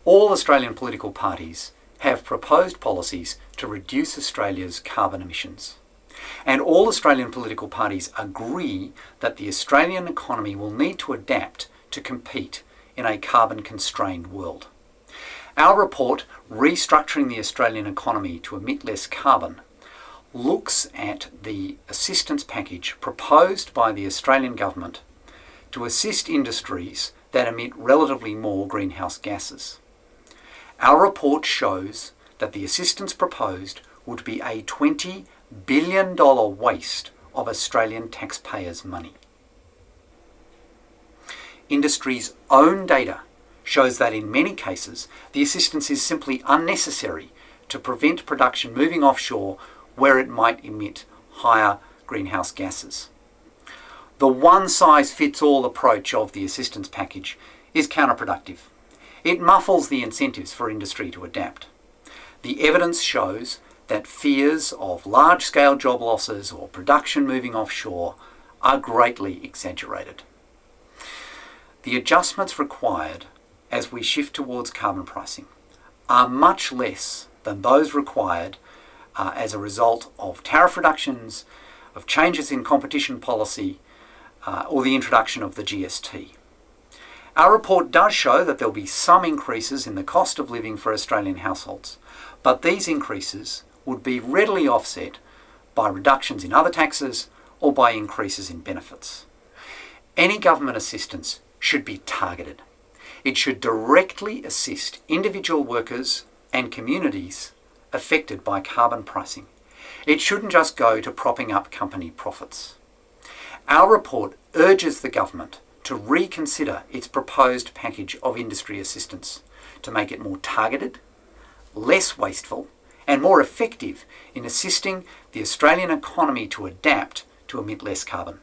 All Australian political parties have proposed policies to reduce Australia's carbon emissions. And all Australian political parties agree that the Australian economy will need to adapt to compete in a carbon-constrained world. Our report, Restructuring the Australian Economy to Emit Less Carbon, looks at the assistance package proposed by the Australian government to assist industries that emit relatively more greenhouse gases. Our report shows that the assistance proposed would be a $20 billion waste of Australian taxpayers' money. Industry's own data shows that in many cases the assistance is simply unnecessary to prevent production moving offshore where it might emit higher greenhouse gases. The one-size-fits-all approach of the assistance package is counterproductive. It muffles the incentives for industry to adapt. The evidence shows that fears of large-scale job losses or production moving offshore are greatly exaggerated. The adjustments required as we shift towards carbon pricing are much less than those required as a result of tariff reductions, of changes in competition policy, or the introduction of the GST. Our report does show that there will be some increases in the cost of living for Australian households, but these increases would be readily offset by reductions in other taxes or by increases in benefits. Any government assistance should be targeted. It should directly assist individual workers and communities affected by carbon pricing. It shouldn't just go to propping up company profits. Our report urges the government to reconsider its proposed package of industry assistance to make it more targeted, less wasteful, and more effective in assisting the Australian economy to adapt to emit less carbon.